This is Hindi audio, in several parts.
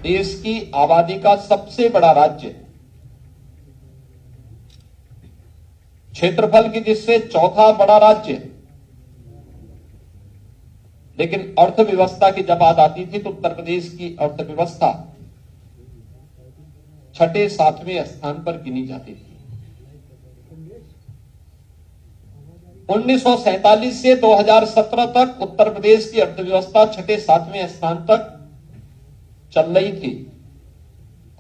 देश की आबादी का सबसे बड़ा राज्य, क्षेत्रफल की जिससे चौथा बड़ा राज्य, लेकिन अर्थव्यवस्था की जब बात आती थी तो उत्तर प्रदेश की अर्थव्यवस्था छठे सातवें स्थान पर गिनी जाती थी। 1947 से 2017 तक उत्तर प्रदेश की अर्थव्यवस्था छठे सातवें स्थान तक चल रही थी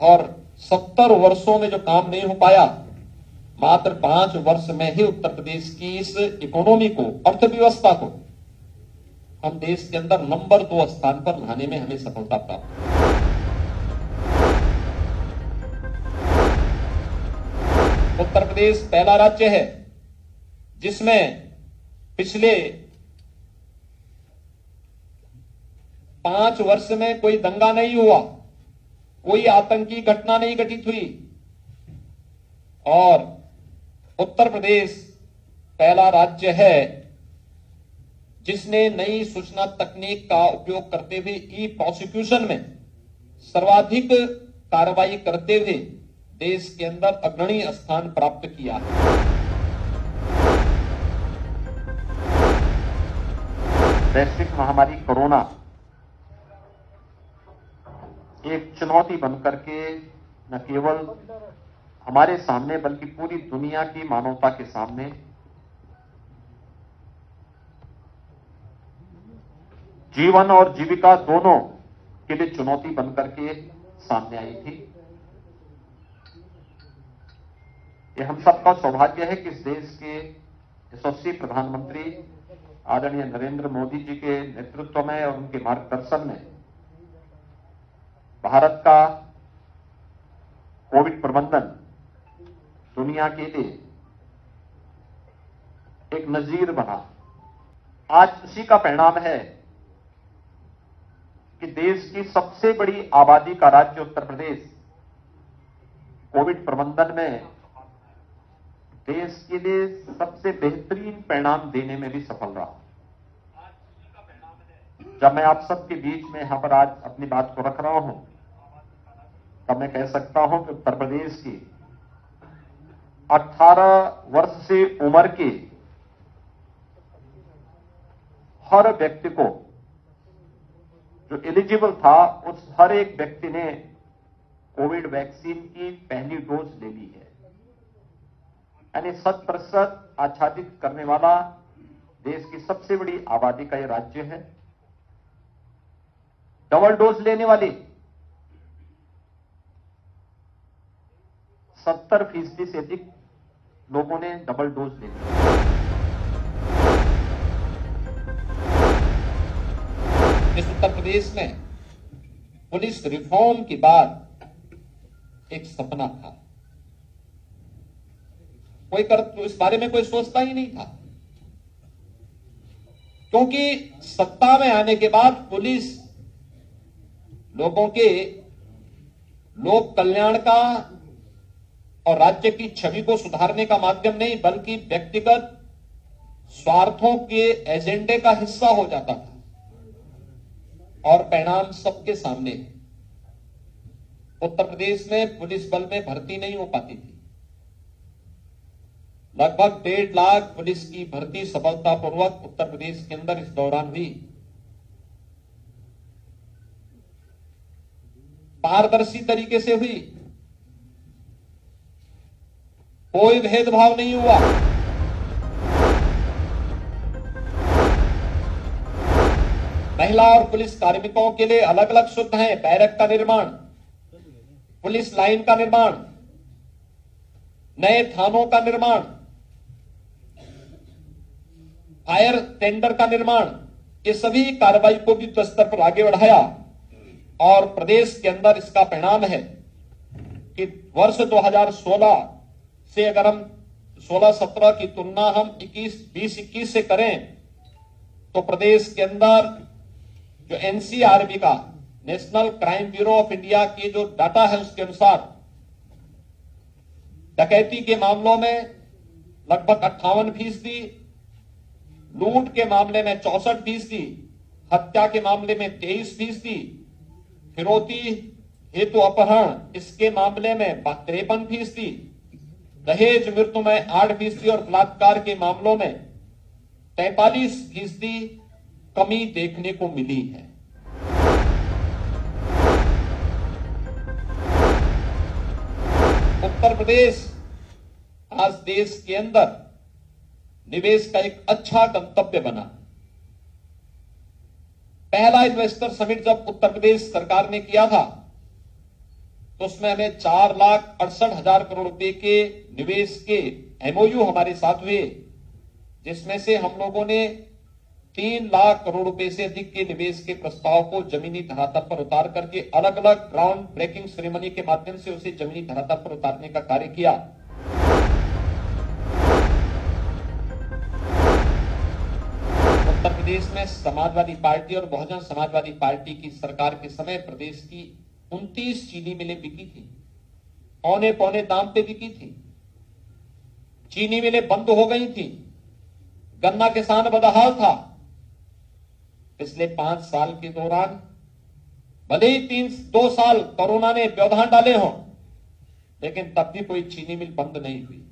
और 70 वर्षों में जो काम नहीं हो पाया, मात्र 5 वर्ष में ही उत्तर प्रदेश की इस इकोनॉमी को, अर्थव्यवस्था को हम देश के अंदर नंबर 2 स्थान पर लाने में हमें सफलता प्राप्त हुई। उत्तर प्रदेश पहला राज्य है जिसमें पिछले 5 वर्ष में कोई दंगा नहीं हुआ, कोई आतंकी घटना नहीं घटित हुई और उत्तर प्रदेश पहला राज्य है जिसने नई सूचना तकनीक का उपयोग करते हुए ई प्रोसिक्यूशन में सर्वाधिक कार्रवाई करते हुए देश के अंदर अग्रणी स्थान प्राप्त किया है। वैश्विक महामारी कोरोना एक चुनौती बनकर के न केवल हमारे सामने बल्कि पूरी दुनिया की मानवता के सामने जीवन और जीविका दोनों के लिए चुनौती बनकर के सामने आई थी। ये हम सबका सौभाग्य है कि इस देश के यशस्वी प्रधानमंत्री आदरणीय नरेंद्र मोदी जी के नेतृत्व में और उनके मार्गदर्शन में भारत का कोविड प्रबंधन दुनिया के लिए एक नजीर बना। आज इसी का परिणाम है कि देश की सबसे बड़ी आबादी का राज्य उत्तर प्रदेश कोविड प्रबंधन में देश के लिए सबसे बेहतरीन परिणाम देने में भी सफल रहा। जब मैं आप सबके बीच में यहां पर आज अपनी बात को रख रहा हूं, तब मैं कह सकता हूं कि उत्तर प्रदेश की 18 वर्ष से उम्र के हर व्यक्ति को जो एलिजिबल था, उस हर एक व्यक्ति ने कोविड वैक्सीन की पहली डोज ले ली है। यानी 100% आच्छादित करने वाला देश की सबसे बड़ी आबादी का यह राज्य है। डबल डोज लेने वाले 70% से अधिक लोगों ने डबल डोज ले लिया। इस उत्तर प्रदेश में पुलिस रिफॉर्म के बाद एक सपना था, कोई तो इस बारे में कोई सोचता ही नहीं था, क्योंकि सत्ता में आने के बाद पुलिस लोगों के लोक कल्याण का और राज्य की छवि को सुधारने का माध्यम नहीं बल्कि व्यक्तिगत स्वार्थों के एजेंडे का हिस्सा हो जाता था और परिणाम सबके सामने है। उत्तर प्रदेश में पुलिस बल में भर्ती नहीं हो पाती थी। लगभग 1.5 लाख पुलिस की भर्ती सफलतापूर्वक उत्तर प्रदेश के अंदर इस दौरान हुई। पारदर्शी तरीके से हुई, कोई भेदभाव नहीं हुआ। महिला और पुलिस कार्मिकों के लिए अलग अलग सुविधाएं, बैरक का निर्माण, पुलिस लाइन का निर्माण, नए थानों का निर्माण, फायर टेंडर का निर्माण, ये सभी कार्रवाई को भी युद्ध स्तर पर आगे बढ़ाया और प्रदेश के अंदर इसका परिणाम है कि वर्ष 2016 से अगर हम 16-17 की तुलना हम 20-21 से करें तो प्रदेश के अंदर जो एनसीआरबी का, national crime bureau of India की जो डाटा है उसके अनुसार डकैती के मामलों में लगभग 58%, लूट के मामले में 64%, हत्या के मामले में 23%, फिरौती हेतु अपहरण इसके मामले में 53%, दहेज मृत्यु में 8% और बलात्कार के मामलों में 43% कमी देखने को मिली है। उत्तर प्रदेश आज देश के अंदर निवेश का एक अच्छा गंतव्य बना। पहला इन्वेस्टर समिट जब उत्तर प्रदेश सरकार ने किया था तो उसमें हमें 4,68,000 करोड़ रुपए के निवेश के एमओयू हमारे साथ हुए, जिसमें से हम लोगों ने 3 लाख करोड़ रुपए से अधिक के निवेश के प्रस्ताव को जमीनी धरातल पर उतार करके अलग अलग ग्राउंड ब्रेकिंग सेरेमनी के माध्यम से उसे जमीनी धरातल पर उतारने का कार्य किया। उत्तर प्रदेश में समाजवादी पार्टी और बहुजन समाजवादी पार्टी की सरकार के समय प्रदेश की 29 चीनी मिलें बिकी थी, औने पौने दाम पे बिकी थी। चीनी मिलें बंद हो गई थी, गन्ना किसान बदहाल था। पिछले 5 साल के दौरान भले ही 2 साल कोरोना ने व्यवधान डाले हों, लेकिन तब भी कोई चीनी मिल बंद नहीं हुई।